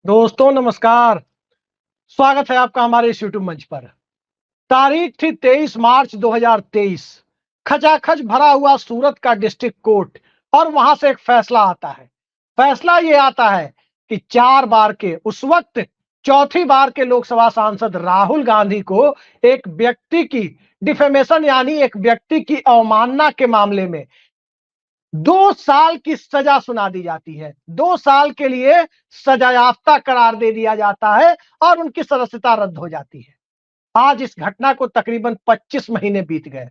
दोस्तों नमस्कार। स्वागत है आपका हमारे इस यूट्यूब मंच पर। तारीख थी 23 मार्च 2023। खचाखच भरा हुआ सूरत का डिस्ट्रिक्ट कोर्ट और वहां से एक फैसला आता है। फैसला ये आता है कि 4 बार के उस वक्त चौथी बार के लोकसभा सांसद राहुल गांधी को एक व्यक्ति की डिफेमेशन यानी एक व्यक्ति की अवमानना के मामले में 2 साल की सजा सुना दी जाती है। 2 साल के लिए सजायाफ्ता करार दे दिया जाता है और उनकी सदस्यता रद्द हो जाती है। आज इस घटना को तकरीबन 25 महीने बीत गए,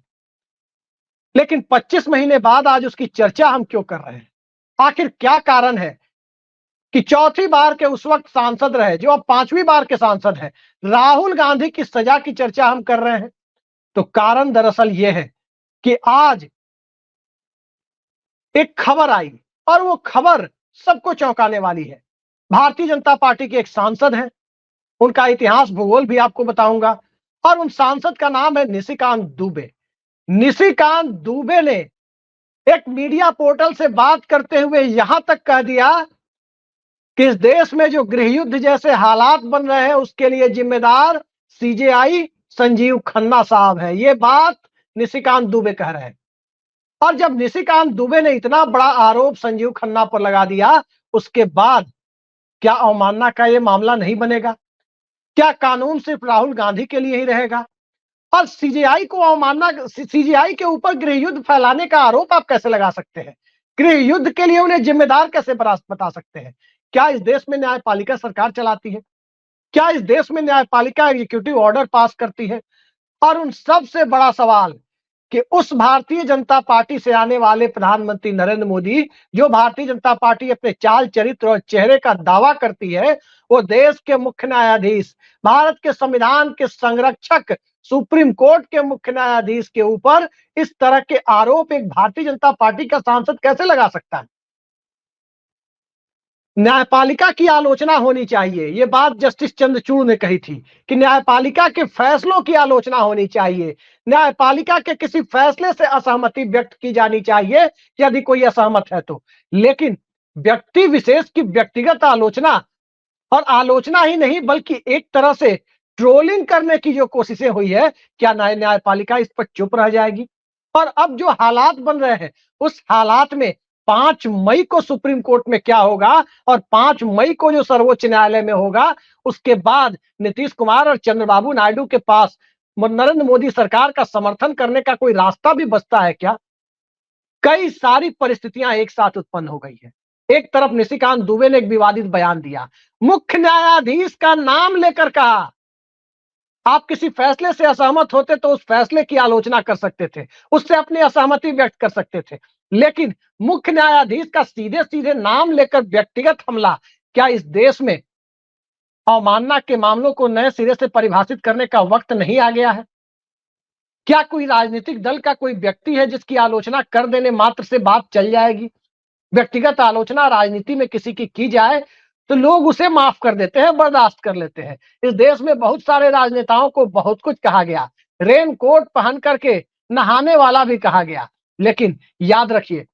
लेकिन 25 महीने बाद आज उसकी चर्चा हम क्यों कर रहे हैं? आखिर क्या कारण है कि चौथी बार के उस वक्त सांसद रहे, जो अब 5वीं बार के सांसद हैं, राहुल गांधी की सजा की चर्चा हम कर रहे हैं? तो कारण दरअसल यह है कि आज एक खबर आई और वो खबर सबको चौंकाने वाली है। भारतीय जनता पार्टी के एक सांसद हैं, उनका इतिहास भूगोल भी आपको बताऊंगा, और उन सांसद का नाम है निशिकांत दुबे। निशिकांत दुबे ने एक मीडिया पोर्टल से बात करते हुए यहां तक कह दिया कि इस देश में जो गृह युद्ध जैसे हालात बन रहे हैं उसके लिए जिम्मेदार सीजेआई संजीव खन्ना साहब है। ये बात निशिकांत दुबे कह रहे हैं। और जब निशिकांत दुबे ने इतना बड़ा आरोप संजीव खन्ना पर लगा दिया, उसके बाद क्या अवमानना का यह मामला नहीं बनेगा? क्या कानून सिर्फ राहुल गांधी के लिए ही रहेगा? और सीजेआई को अवमानना, सीजेआई के ऊपर गृह युद्ध फैलाने का आरोप आप कैसे लगा सकते हैं? गृह युद्ध के लिए उन्हें जिम्मेदार कैसे बता सकते हैं? क्या इस देश में न्यायपालिका सरकार चलाती है? क्या इस देश में न्यायपालिका एग्जीक्यूटिव ऑर्डर पास करती है? और उन सबसे बड़ा सवाल कि उस भारतीय जनता पार्टी से आने वाले प्रधानमंत्री नरेंद्र मोदी, जो भारतीय जनता पार्टी अपने चाल चरित्र और चेहरे का दावा करती है, वो देश के मुख्य न्यायाधीश, भारत के संविधान के संरक्षक, सुप्रीम कोर्ट के मुख्य न्यायाधीश के ऊपर इस तरह के आरोप एक भारतीय जनता पार्टी का सांसद कैसे लगा सकता है? न्यायपालिका की आलोचना होनी चाहिए। ये बात जस्टिस चंद्रचूड़ ने कही थी कि न्यायपालिका के फैसलों की आलोचना होनी चाहिए। न्यायपालिका के किसी फैसले से असहमति व्यक्त की जानी चाहिए यदि कोई असहमत है तो। लेकिन व्यक्ति विशेष की व्यक्तिगत आलोचना, और आलोचना ही नहीं बल्कि एक तरह से ट्रोलिंग करने की जो कोशिशें हुई है, क्या न्यायपालिका इस पर चुप रह जाएगी? और अब जो हालात बन रहे हैं, उस हालात में 5 मई को सुप्रीम कोर्ट में क्या होगा और 5 मई को जो सर्वोच्च न्यायालय में होगा, उसके बाद नीतीश कुमार और चंद्रबाबू नायडू के पास नरेंद्र मोदी सरकार का समर्थन करने का कोई रास्ता भी बचता है क्या? कई सारी परिस्थितियां एक साथ उत्पन्न हो गई है। एक तरफ निशिकांत दुबे ने एक विवादित बयान दिया, मुख्य न्यायाधीश का नाम लेकर कहा। आप किसी फैसले से असहमत होते तो उस फैसले की आलोचना कर सकते थे, उससे अपनी असहमति व्यक्त कर सकते थे, लेकिन मुख्य न्यायाधीश का सीधे सीधे नाम लेकर व्यक्तिगत हमला, क्या इस देश में अवमानना के मामलों को नए सिरे से परिभाषित करने का वक्त नहीं आ गया है? क्या कोई राजनीतिक दल का कोई व्यक्ति है जिसकी आलोचना कर देने मात्र से बात चल जाएगी? व्यक्तिगत आलोचना राजनीति में किसी की जाए तो लोग उसे माफ कर देते हैं, बर्दाश्त कर लेते हैं। इस देश में बहुत सारे राजनेताओं को बहुत कुछ कहा गया, रेन कोट पहन करके नहाने वाला भी कहा गया, लेकिन याद रखिए,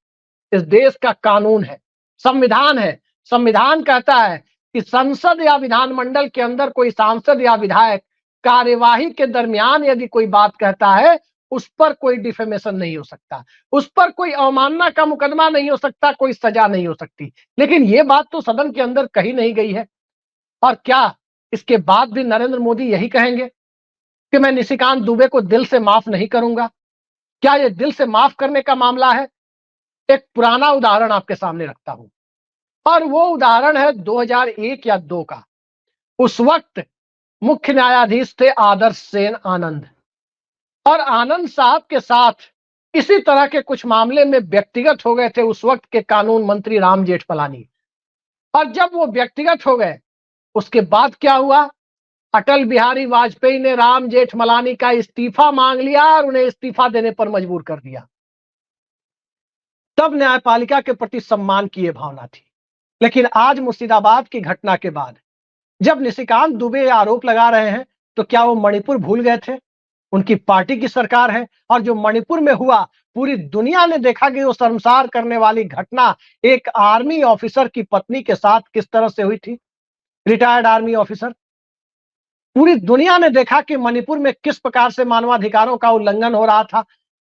इस देश का कानून है, संविधान है। संविधान कहता है कि संसद या विधानमंडल के अंदर कोई सांसद या विधायक कार्यवाही के दरमियान यदि कोई बात कहता है, उस पर कोई डिफेमेशन नहीं हो सकता, उस पर कोई अवमानना का मुकदमा नहीं हो सकता, कोई सजा नहीं हो सकती। लेकिन ये बात तो सदन के अंदर कही नहीं गई है। और क्या इसके बाद भी नरेंद्र मोदी यही कहेंगे कि मैं निशिकांत दुबे को दिल से माफ नहीं करूंगा? क्या ये दिल से माफ करने का मामला है? एक पुराना उदाहरण आपके सामने रखता हूं, और वो उदाहरण है 2001 या 2 का। उस वक्त मुख्य न्यायाधीश थे आदर्श सेन आनंद, और आनंद साहब के साथ इसी तरह के कुछ मामले में व्यक्तिगत हो गए थे उस वक्त के कानून मंत्री राम जेठमलानी। और जब वो व्यक्तिगत हो गए, उसके बाद क्या हुआ? अटल बिहारी वाजपेयी ने राम जेठमलानी का इस्तीफा मांग लिया और उन्हें इस्तीफा देने पर मजबूर कर दिया। तब न्यायपालिका के प्रति सम्मान की यह भावना थी। लेकिन आज मुर्शिदाबाद की घटना के बाद जब निशिकांत दुबे आरोप लगा रहे हैं, तो क्या वो मणिपुर भूल गए थे? उनकी पार्टी की सरकार है, और जो मणिपुर में हुआ, पूरी दुनिया ने देखा कि वो शर्मसार करने वाली घटना एक आर्मी ऑफिसर की पत्नी के साथ किस तरह से हुई थी। Retired army officer. पूरी दुनिया ने देखा कि मणिपुर में किस प्रकार से मानवाधिकारों का उल्लंघन हो रहा था,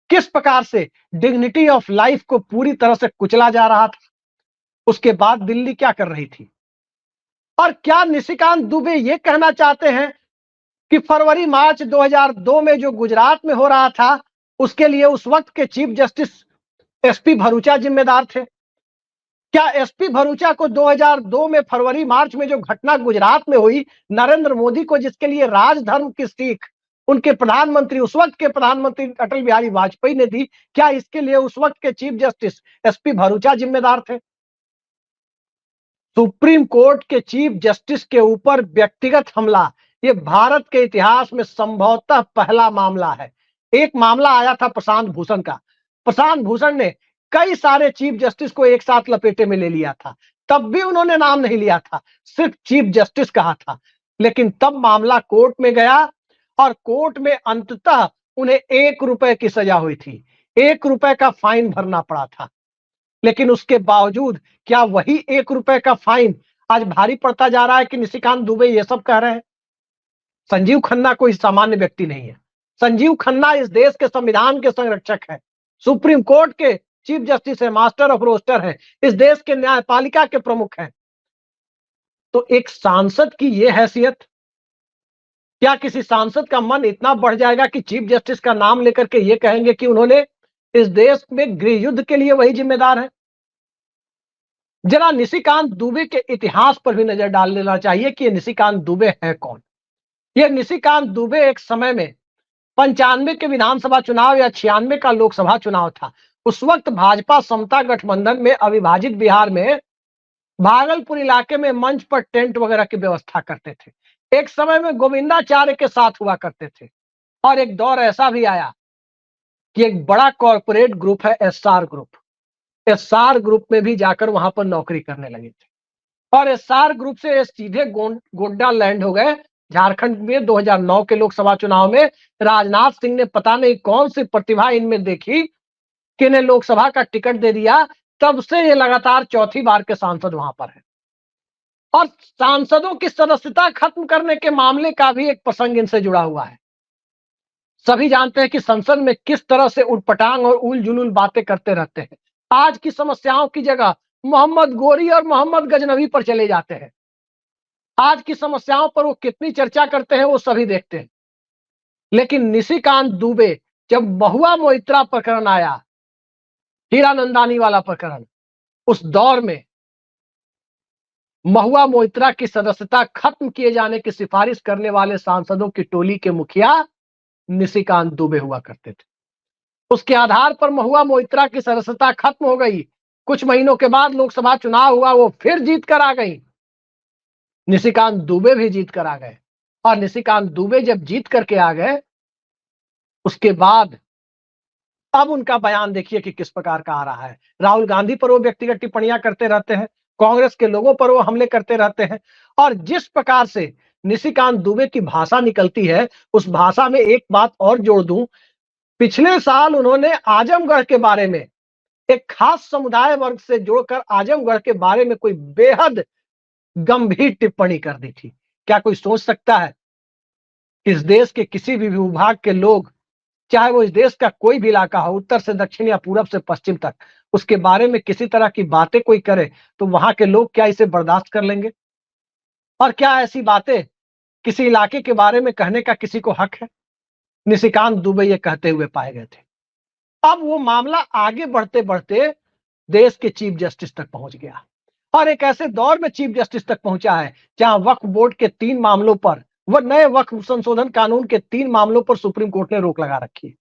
किस प्रकार से डिग्निटी ऑफ लाइफ को पूरी तरह से कुचला जा रहा था। उसके बाद दिल्ली क्या कर रही थी? और क्या निशिकांत दुबे ये कहना चाहते हैं कि फरवरी मार्च 2002 में जो गुजरात में हो रहा था, उसके लिए उस वक्त के चीफ जस्टिस एसपी भरूचा जिम्मेदार थे? क्या एसपी भरूचा को 2002 में फरवरी मार्च में जो घटना गुजरात में हुई, नरेंद्र मोदी को जिसके लिए राजधर्म की सीख उनके प्रधानमंत्री, उस वक्त के प्रधानमंत्री अटल बिहारी वाजपेयी ने दी, क्या इसके लिए उस वक्त के चीफ जस्टिस एसपी भरूचा जिम्मेदार थे? सुप्रीम कोर्ट के चीफ जस्टिस के ऊपर व्यक्तिगत हमला, ये भारत के इतिहास में संभवतः पहला मामला है। एक मामला आया था प्रशांत भूषण का। प्रशांत भूषण ने कई सारे चीफ जस्टिस को एक साथ लपेटे में ले लिया था, तब भी उन्होंने नाम नहीं लिया था, सिर्फ चीफ जस्टिस कहा था। लेकिन तब मामला कोर्ट में गया और कोर्ट में अंततः उन्हें 1 रुपए की सजा हुई थी, 1 रुपए का फाइन भरना पड़ा था। लेकिन उसके बावजूद क्या वही 1 रुपए का फाइन आज भारी पड़ता जा रहा है कि निशिकांत दुबे ये सब कह रहे हैं? संजीव खन्ना कोई सामान्य व्यक्ति नहीं है। संजीव खन्ना इस देश के संविधान के संरक्षक है, सुप्रीम कोर्ट के चीफ जस्टिस है, मास्टर ऑफ रोस्टर है, इस देश के न्यायपालिका के प्रमुख हैं। तो एक सांसद की यह हैसियत, क्या किसी सांसद का मन इतना बढ़ जाएगा कि चीफ जस्टिस का नाम लेकर के ये कहेंगे कि उन्होंने इस देश में गृह युद्ध के लिए वही जिम्मेदार है? जरा निशिकांत दुबे के इतिहास पर भी नजर डाल लेना चाहिए कि ये निशिकांत दुबे है कौन। ये निशिकांत दुबे एक समय में 95 के विधानसभा चुनाव या 96 का लोकसभा चुनाव था, उस वक्त भाजपा समता गठबंधन में अविभाजित बिहार में भागलपुर इलाके में मंच पर टेंट वगैरह की व्यवस्था करते थे। एक समय में गोविंदाचार्य के साथ हुआ करते थे और एक दौर ऐसा भी आया कि एक बड़ा कॉर्पोरेट ग्रुप है एसआर ग्रुप, एसआर ग्रुप में भी जाकर वहां पर नौकरी करने लगे थे और एसआर ग्रुप से सीधे गोड्डा लैंड हो गए झारखंड में। 2009 के लोकसभा चुनाव में राजनाथ सिंह ने पता नहीं कौन सी प्रतिभा इनमें देखी कि इन्हें लोकसभा का टिकट दे दिया, तब से ये लगातार चौथी बार के सांसद वहां पर है। और सांसदों की सदस्यता खत्म करने के मामले का भी एक प्रसंग इनसे जुड़ा हुआ है। सभी जानते हैं कि संसद में किस तरह से उटपटांग और उल जुलूल बातें करते रहते हैं। आज की समस्याओं की जगह मोहम्मद गोरी और मोहम्मद गजनवी पर चले जाते हैं। आज की समस्याओं पर वो कितनी चर्चा करते हैं वो सभी देखते हैं। लेकिन निशिकांत दुबे, जब महुआ मोइत्रा प्रकरण आया, हीरानंदानी वाला प्रकरण, उस दौर में महुआ मोइत्रा की सदस्यता खत्म किए जाने की सिफारिश करने वाले सांसदों की टोली के मुखिया निशिकांत दुबे हुआ करते थे। उसके आधार पर महुआ मोइत्रा की सदस्यता खत्म हो गई। कुछ महीनों के बाद लोकसभा चुनाव हुआ, वो फिर जीत कर आ गई। निशिकांत दुबे भी जीत कर आ गए और निशिकांत दुबे जब जीत करके आ गए, उसके बाद अब उनका बयान देखिए कि किस प्रकार का आ रहा है। राहुल गांधी पर वो व्यक्तिगत टिप्पणियां करते रहते हैं, कांग्रेस के लोगों पर वो हमले करते रहते हैं और जिस प्रकार से निशिकांत दुबे की भाषा निकलती है, उस भाषा में एक बात और जोड़ दूं, पिछले साल उन्होंने आजमगढ़ के बारे में एक खास समुदाय वर्ग से जोड़कर आजमगढ़ के बारे में कोई बेहद गंभीर टिप्पणी कर दी थी। क्या कोई सोच सकता है इस देश के किसी भी विभाग के लोग, चाहे वो इस देश का कोई भी इलाका हो, उत्तर से दक्षिण या पूरब से पश्चिम तक, उसके बारे में किसी तरह की बातें कोई करे तो वहां के लोग क्या इसे बर्दाश्त कर लेंगे? और क्या ऐसी बातें किसी इलाके के बारे में कहने का किसी को हक है? निशिकांत दुबे ये कहते हुए पाए गए थे। अब वो मामला आगे बढ़ते बढ़ते देश के चीफ जस्टिस तक पहुंच गया और एक ऐसे दौर में चीफ जस्टिस तक पहुंचा है जहां वक्फ बोर्ड के 3 मामलों पर, वह नए वक्फ संशोधन कानून के 3 मामलों पर सुप्रीम कोर्ट ने रोक लगा रखी है।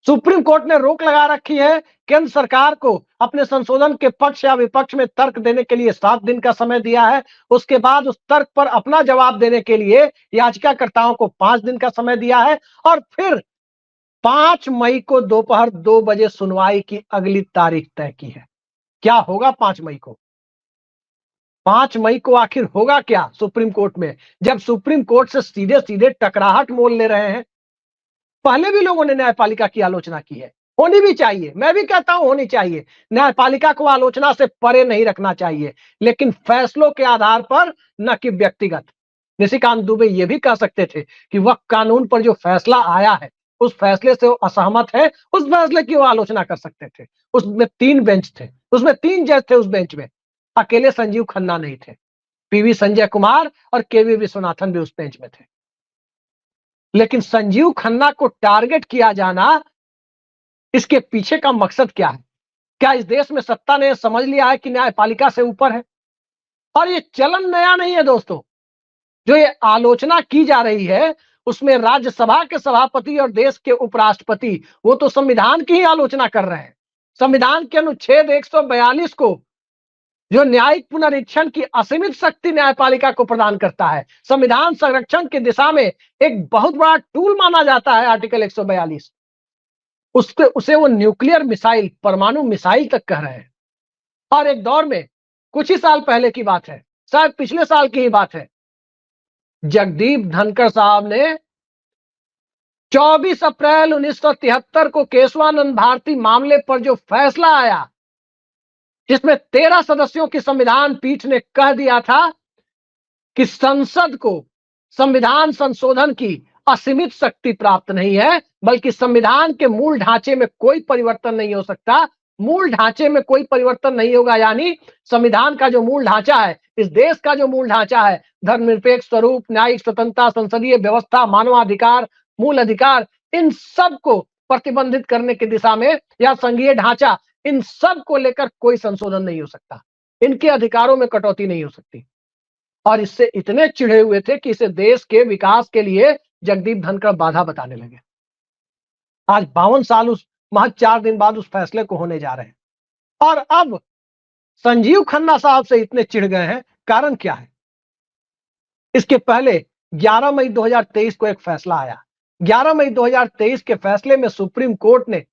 सुप्रीम कोर्ट ने रोक लगा रखी है केंद्र सरकार को अपने संशोधन के पक्ष या विपक्ष में तर्क देने के लिए 7 दिन का समय दिया है। उसके बाद उस तर्क पर अपना जवाब देने के लिए याचिकाकर्ताओं को 5 दिन का समय दिया है और फिर 5 मई को दोपहर 2 बजे सुनवाई की अगली तारीख तय की है। क्या होगा 5 मई को? 5 मई को आखिर होगा क्या सुप्रीम कोर्ट में, जब सुप्रीम कोर्ट से सीधे सीधे टकराहट मोल ले रहे हैं? पहले भी लोगों ने न्यायपालिका की आलोचना की है, होनी भी चाहिए, मैं भी कहता हूं होनी चाहिए। न्यायपालिका को आलोचना से परे नहीं रखना चाहिए, लेकिन फैसलों के आधार पर, न कि व्यक्तिगत। निशिकांत दुबे ये भी कह सकते थे कि वह कानून पर जो फैसला आया है, उस फैसले से वो असहमत है, उस फैसले की वो आलोचना कर सकते थे। उसमें 3 बेंच थे, उसमें 3 जज थे उस बेंच में, अकेले संजीव खन्ना नहीं थे। पीवी संजय कुमार और केवी विश्वनाथन भी उस बेंच में थे। लेकिन संजीव खन्ना को टारगेट किया जाना, इसके पीछे का मकसद क्या है? क्या इस देश में सत्ता ने समझ लिया है कि न्यायपालिका से ऊपर है? और ये चलन नया नहीं है दोस्तों। जो ये आलोचना की जा रही है, उसमें राज्यसभा के सभापति और देश के उपराष्ट्रपति, वो तो संविधान की ही आलोचना कर रहे हैं। संविधान के अनुच्छेद 142 को, जो न्यायिक पुनरीक्षण की असीमित शक्ति न्यायपालिका को प्रदान करता है, संविधान संरक्षण की दिशा में एक बहुत बड़ा टूल माना जाता है आर्टिकल 142। उसके उसे वो न्यूक्लियर मिसाइल, परमाणु मिसाइल तक कह रहे हैं। और एक दौर में, कुछ ही साल पहले की बात है, शायद पिछले साल की ही बात है, जगदीप धनखड़ साहब ने 24 अप्रैल 1973 को केशवानंद भारती मामले पर जो फैसला आया, जिसमें 13 सदस्यों की संविधान पीठ ने कह दिया था कि संसद को संविधान संशोधन की असीमित शक्ति प्राप्त नहीं है, बल्कि संविधान के मूल ढांचे में कोई परिवर्तन नहीं हो सकता। मूल ढांचे में कोई परिवर्तन नहीं होगा, यानी संविधान का जो मूल ढांचा है, इस देश का जो मूल ढांचा है, धर्मनिरपेक्ष स्वरूप, न्यायिक स्वतंत्रता, संसदीय व्यवस्था, मानवाधिकार, मूल अधिकार, इन सब को प्रतिबंधित करने की दिशा में, या संघीय ढांचा, इन सब को लेकर कोई संशोधन नहीं हो सकता। इनके अधिकारों में कटौती नहीं हो सकती। और इससे इतने चिढ़े हुए थे कि इसे देश के विकास के लिए जगदीप धनखड़ बाधा बताने लगे। आज 52 साल, उस महज 4 दिन बाद उस फैसले को होने जा रहे हैं, और अब संजीव खन्ना साहब से इतने चिढ़ गए हैं। कारण क्या है? इसके पहले 11 मई 2023 को एक फैसला आया। 11 मई 2023 के फैसले में सुप्रीम कोर्ट ने,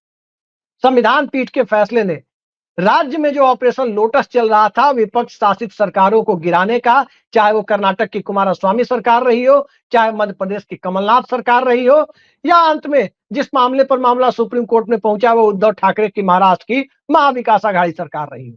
संविधान पीठ के फैसले ने, राज्य में जो ऑपरेशन लोटस चल रहा था, विपक्ष शासित सरकारों को गिराने का, चाहे वो कर्नाटक की कुमारस्वामी सरकार रही हो, चाहे मध्य प्रदेश की कमलनाथ सरकार रही हो, या अंत में जिस मामले पर मामला सुप्रीम कोर्ट में पहुंचा वो उद्धव ठाकरे की महाराष्ट्र की महाविकास आघाड़ी सरकार रही हो।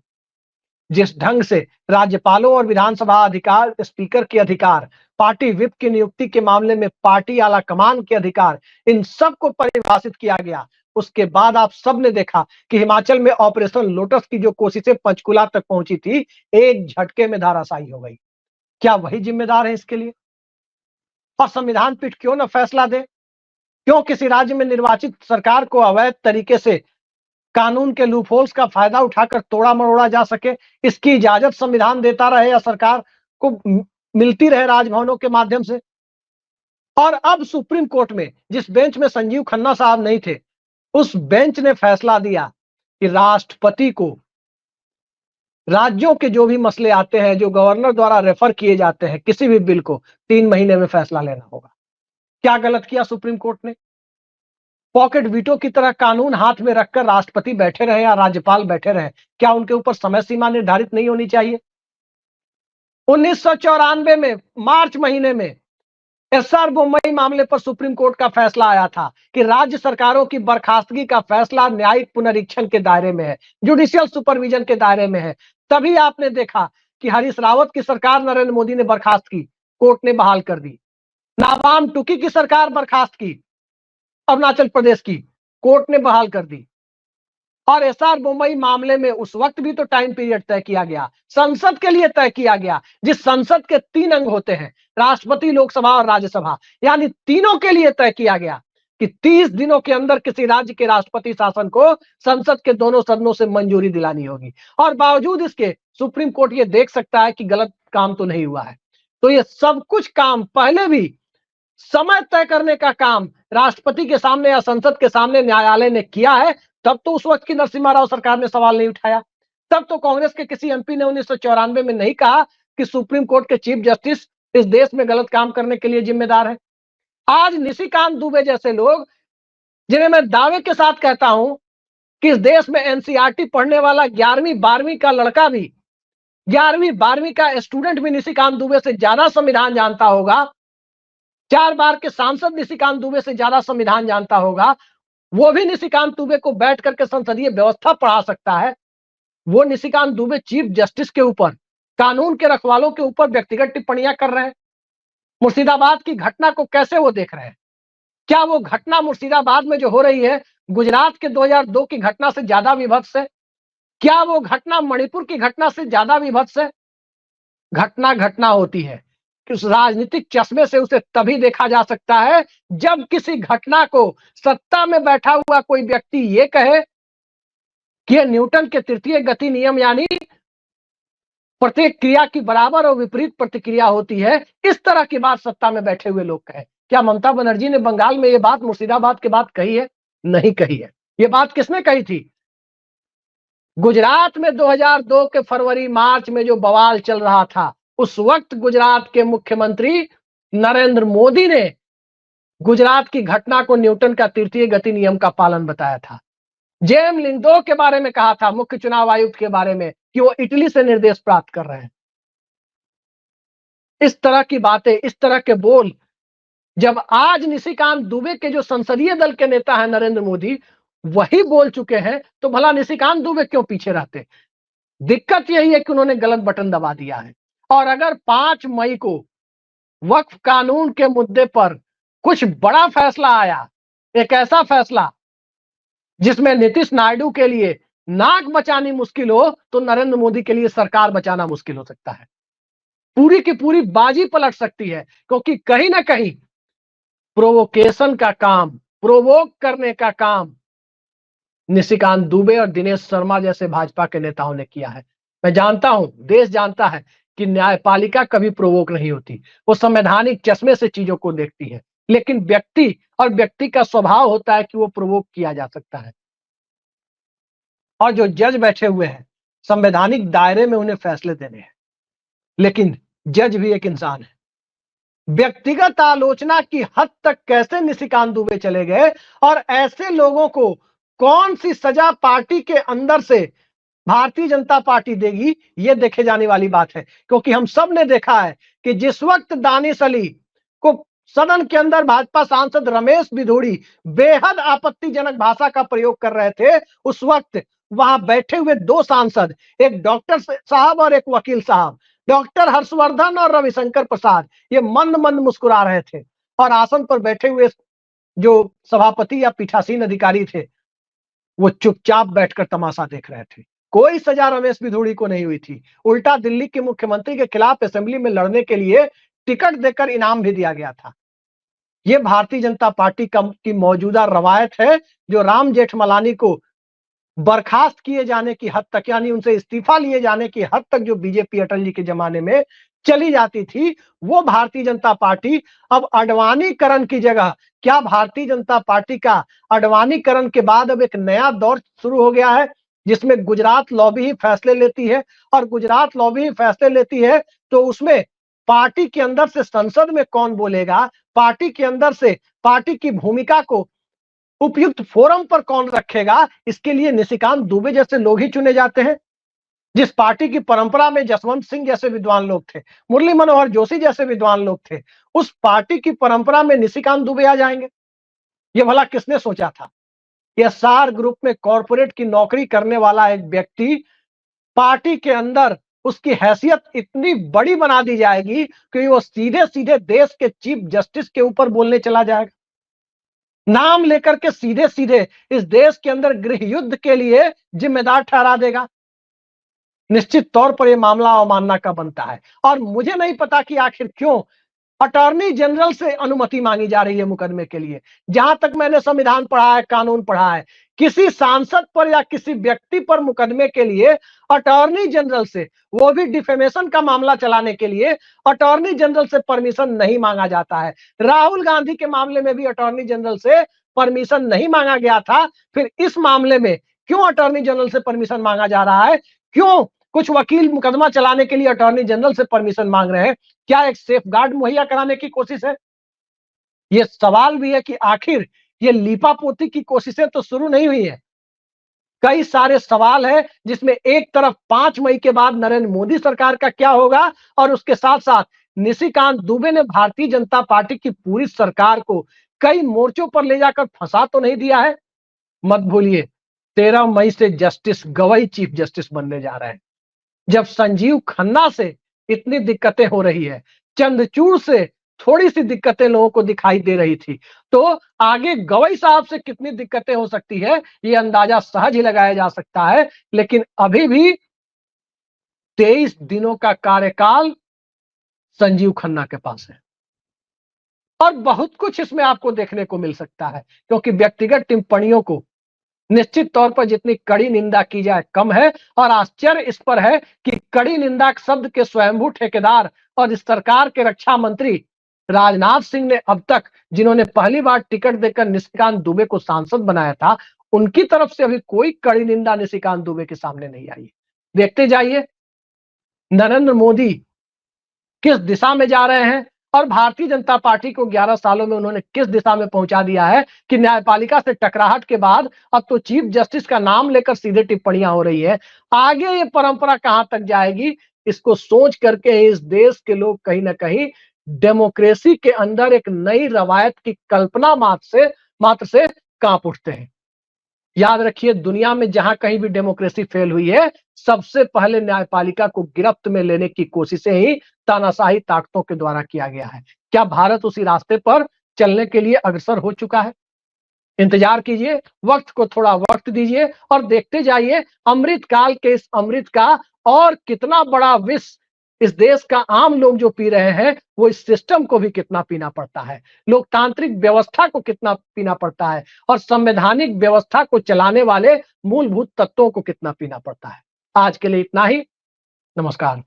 जिस ढंग से राज्यपालों और विधानसभा अधिकार, स्पीकर के अधिकार, पार्टी विप की नियुक्ति के मामले में पार्टी आला कमान के अधिकार, इन सब को परिभाषित किया गया, उसके बाद आप सब ने देखा कि हिमाचल में ऑपरेशन लोटस की जो कोशिशें पंचकुला तक पहुंची थी, एक झटके में धाराशायी हो गई। क्या वही जिम्मेदार है इसके लिए? और संविधान पीठ क्यों न फैसला दे? क्यों किसी राज्य में निर्वाचित सरकार को अवैध तरीके से कानून के लूपहोल्स का फायदा उठाकर तोड़ा मरोड़ा जा सके? इसकी इजाजत संविधान देता रहे, या सरकार को मिलती रहे राजभवनों के माध्यम से? और अब सुप्रीम कोर्ट में जिस बेंच में संजीव खन्ना साहब नहीं थे, उस बेंच ने फैसला दिया कि राष्ट्रपति को राज्यों के जो भी मसले आते हैं, जो गवर्नर द्वारा रेफर किए जाते हैं, किसी भी बिल को 3 महीने में फैसला लेना होगा। क्या गलत किया सुप्रीम कोर्ट ने? पॉकेट वीटो की तरह कानून हाथ में रखकर राष्ट्रपति बैठे रहे या राज्यपाल बैठे रहे, क्या उनके ऊपर समय सीमा निर्धारित नहीं होनी चाहिए? 1994 में मार्च महीने में एसआर बोम्मई मामले पर सुप्रीम कोर्ट का फैसला आया था कि राज्य सरकारों की बर्खास्तगी का फैसला न्यायिक पुनरीक्षण के दायरे में है, जुडिशियल सुपरविजन के दायरे में है। तभी आपने देखा कि हरीश रावत की सरकार नरेंद्र मोदी ने बर्खास्त की, कोर्ट ने बहाल कर दी। नाबाम टुकी की सरकार बर्खास्त की, अरुणाचल प्रदेश की, कोर्ट ने बहाल कर दी। और एसआर बोम्मई मामले में उस वक्त भी तो टाइम पीरियड तय किया गया, संसद के लिए तय किया गया, जिस संसद के 3 अंग होते हैं, राष्ट्रपति, लोकसभा और राज्यसभा, यानी तीनों के लिए तय किया गया कि 30 दिनों के अंदर किसी राज्य के राष्ट्रपति शासन को संसद के दोनों सदनों से मंजूरी दिलानी होगी। और बावजूद इसके सुप्रीम कोर्ट ये देख सकता है कि गलत काम तो नहीं हुआ है। तो ये सब कुछ काम पहले भी समय तय करने का काम राष्ट्रपति के सामने या संसद के सामने न्यायालय ने किया है। तब तो उस वक्त की नरसिम्हा राव सरकार ने सवाल नहीं उठाया। तब तो कांग्रेस के किसी एमपी ने 1994 में नहीं कहा कि सुप्रीम कोर्ट के चीफ जस्टिस इस देश में गलत काम करने के लिए जिम्मेदार है। आज निशिकांत दुबे जैसे लोग, जिन्हें मैं दावे के साथ कहता हूं कि इस देश में एनसीईआरटी पढ़ने वाला 11वीं 12वीं का लड़का भी, 11वीं 12वीं का स्टूडेंट भी निशिकांत दुबे से ज्यादा संविधान जानता होगा, 4 बार के सांसद निशिकांत दुबे से ज्यादा संविधान जानता होगा, वो भी निशिकांत दुबे को बैठ करके संसदीय व्यवस्था पढ़ा सकता है। वो निशिकांत दुबे चीफ जस्टिस के ऊपर, कानून के रखवालों के ऊपर व्यक्तिगत टिप्पणियां कर रहे हैं। मुर्शिदाबाद की घटना को कैसे वो देख रहे हैं? क्या वो घटना मुर्शिदाबाद में जो हो रही है गुजरात के 2002 की घटना से ज्यादा विभत्स है? क्या वो घटना मणिपुर की घटना से ज्यादा विभत्स है? घटना घटना होती है कि उस राजनीतिक चश्मे से उसे तभी देखा जा सकता है जब किसी घटना को सत्ता में बैठा हुआ कोई व्यक्ति ये कहे कि यह न्यूटन के तृतीय गति नियम यानी प्रत्येक क्रिया की बराबर और विपरीत प्रतिक्रिया होती है। इस तरह की बात सत्ता में बैठे हुए लोग कहें। क्या ममता बनर्जी ने बंगाल में ये बात मुर्शिदाबाद के बात कही है? नहीं कही है। ये बात किसने कही थी? गुजरात में 2002 के फरवरी मार्च में जो बवाल चल रहा था, उस वक्त गुजरात के मुख्यमंत्री नरेंद्र मोदी ने गुजरात की घटना को न्यूटन का तृतीय गति नियम का पालन बताया था। जेएम लिंगदो के बारे में कहा था, मुख्य चुनाव आयुक्त के बारे में, कि वो इटली से निर्देश प्राप्त कर रहे हैं। इस तरह की बातें, इस तरह के बोल जब आज निशिकांत दुबे के जो संसदीय दल के नेता हैं नरेंद्र मोदी, वही बोल चुके हैं, तो भला निशिकांत दुबे क्यों पीछे रहते? दिक्कत यही है कि उन्होंने गलत बटन दबा दिया है। और अगर 5 मई को वक्फ कानून के मुद्दे पर कुछ बड़ा फैसला आया, एक ऐसा फैसला जिसमें नीतीश नायडू के लिए नाक बचानी मुश्किल हो, तो नरेंद्र मोदी के लिए सरकार बचाना मुश्किल हो सकता है। पूरी की पूरी बाजी पलट सकती है, क्योंकि कहीं ना कहीं प्रोवोकेशन का काम, प्रोवोक करने का काम निशिकांत दुबे और दिनेश शर्मा जैसे भाजपा के नेताओं ने किया है। मैं जानता हूं, देश जानता है कि न्यायपालिका कभी प्रोवोक नहीं होती, वो संवैधानिक चश्मे से चीजों को देखती है। लेकिन व्यक्ति और व्यक्ति का स्वभाव होता है कि वो प्रोवोक किया जा सकता है। और जो जज बैठे हुए हैं, संवैधानिक दायरे में उन्हें फैसले देने हैं, लेकिन जज भी एक इंसान है। व्यक्तिगत आलोचना की हद तक कैसे निशिकांत दुबे चले गए और ऐसे लोगों को कौन सी सजा पार्टी के अंदर से भारतीय जनता पार्टी देगी, यह देखे जाने वाली बात है। क्योंकि हम सब ने देखा है कि जिस वक्त दानिश अली को सदन के अंदर भाजपा सांसद रमेश बिधूड़ी बेहद आपत्तिजनक भाषा का प्रयोग कर रहे थे, उस वक्त वहां बैठे हुए 2 सांसद, एक डॉक्टर साहब और एक वकील साहब, डॉक्टर हर्षवर्धन और रविशंकर प्रसाद, ये मंद मंद मुस्कुरा रहे थे। और आसन पर बैठे हुए जो सभापति या पीठासीन अधिकारी थे, वो चुपचाप बैठकर तमाशा देख रहे थे। कोई सजा रमेश बिधूड़ी को नहीं हुई थी। उल्टा दिल्ली के मुख्यमंत्री के खिलाफ असेंबली में लड़ने के लिए टिकट देकर इनाम भी दिया गया था। ये भारतीय जनता पार्टी की मौजूदा रवायत है, जो राम जेठमलानी को बर्खास्त किए जाने की हद तक, यानी उनसे इस्तीफा लिए जाने की हद तक जो बीजेपी अटल जी के जमाने में चली जाती थी, वो भारतीय जनता पार्टी अब अडवाणीकरण की जगह, क्या भारतीय जनता पार्टी का अडवाणीकरण के बाद अब एक नया दौर शुरू हो गया है, जिसमें गुजरात लॉबी ही फैसले लेती है। और गुजरात लॉबी ही फैसले लेती है तो उसमें पार्टी के अंदर से संसद में कौन बोलेगा, पार्टी के अंदर से पार्टी की भूमिका को उपयुक्त फोरम पर कौन रखेगा, इसके लिए निशिकांत दुबे जैसे लोग ही चुने जाते हैं। जिस पार्टी की परंपरा में जसवंत सिंह जैसे विद्वान लोग थे, मुरली मनोहर जोशी जैसे विद्वान लोग थे, उस पार्टी की परंपरा में निशिकांत दुबे आ जाएंगे? ये भला किसने सोचा था? एसआर ग्रुप में कॉर्पोरेट की नौकरी करने वाला एक व्यक्ति, पार्टी के अंदर उसकी हैसियत इतनी बड़ी बना दी जाएगी कि वो सीधे सीधे देश के चीफ जस्टिस के ऊपर बोलने चला जाएगा, नाम लेकर के सीधे सीधे इस देश के अंदर गृह युद्ध के लिए जिम्मेदार ठहरा देगा। निश्चित तौर पर यह मामला अवमानना का बनता है। और मुझे नहीं पता कि आखिर क्यों अटॉर्नी जनरल से अनुमति मांगी जा रही है मुकदमे के लिए। जहां तक मैंने संविधान पढ़ा है, कानून पढ़ा है, किसी सांसद पर या किसी व्यक्ति पर मुकदमे के लिए अटॉर्नी जनरल से, वो भी डिफेमेशन का मामला चलाने के लिए, अटॉर्नी जनरल से परमिशन नहीं मांगा जाता है। राहुल गांधी के मामले में भी अटॉर्नी जनरल से परमिशन नहीं मांगा गया था। फिर इस मामले में क्यों अटॉर्नी जनरल से परमिशन मांगा जा रहा है? क्यों कुछ वकील मुकदमा चलाने के लिए अटॉर्नी जनरल से परमिशन मांग रहे हैं? क्या एक सेफ गार्ड मुहैया कराने की कोशिश है? यह सवाल भी है कि आखिर ये लीपापोती की कोशिशें तो शुरू नहीं हुई है। कई सारे सवाल है, जिसमें एक तरफ 5 मई के बाद नरेंद्र मोदी सरकार का क्या होगा, और उसके साथ साथ निशिकांत दुबे ने भारतीय जनता पार्टी की पूरी सरकार को कई मोर्चों पर ले जाकर फंसा तो नहीं दिया है। मत भूलिए 13 मई से जस्टिस गवई चीफ जस्टिस बनने जा रहे हैं। जब संजीव खन्ना से इतनी दिक्कतें हो रही है, चंद्रचूड़ से थोड़ी सी दिक्कतें लोगों को दिखाई दे रही थी, तो आगे गवई साहब से कितनी दिक्कतें हो सकती है ये अंदाजा सहज ही लगाया जा सकता है। लेकिन अभी भी 23 दिनों का कार्यकाल संजीव खन्ना के पास है और बहुत कुछ इसमें आपको देखने को मिल सकता है, क्योंकि व्यक्तिगत टिप्पणियों को निश्चित तौर पर जितनी कड़ी निंदा की जाए कम है। और आश्चर्य इस पर है कि कड़ी निंदा शब्द के स्वयंभू ठेकेदार और इस सरकार के रक्षा मंत्री राजनाथ सिंह ने अब तक, जिन्होंने पहली बार टिकट देकर निशिकांत दुबे को सांसद बनाया था, उनकी तरफ से अभी कोई कड़ी निंदा निशिकांत दुबे के सामने नहीं आई। देखते जाइए नरेंद्र मोदी किस दिशा में जा रहे हैं और भारतीय जनता पार्टी को 11 सालों में उन्होंने किस दिशा में पहुंचा दिया है कि न्यायपालिका से टकराहट के बाद अब तो चीफ जस्टिस का नाम लेकर सीधे टिप्पणियां हो रही है। आगे ये परंपरा कहां तक जाएगी, इसको सोच करके इस देश के लोग कहीं ना कहीं डेमोक्रेसी के अंदर एक नई रवायत की कल्पना मात्र से कांप उठते हैं। याद रखिए दुनिया में जहां कहीं भी डेमोक्रेसी फेल हुई है, सबसे पहले न्यायपालिका को गिरफ्त में लेने की कोशिशें ही तानाशाही ताकतों के द्वारा किया गया है। क्या भारत उसी रास्ते पर चलने के लिए अग्रसर हो चुका है? इंतजार कीजिए, वक्त को थोड़ा वक्त दीजिए और देखते जाइए अमृत काल के इस अमृत का और कितना बड़ा विष इस देश का आम लोग जो पी रहे हैं, वो इस सिस्टम को भी कितना पीना पड़ता है, लोकतांत्रिक व्यवस्था को कितना पीना पड़ता है और संवैधानिक व्यवस्था को चलाने वाले मूलभूत तत्वों को कितना पीना पड़ता है। आज के लिए इतना ही। नमस्कार।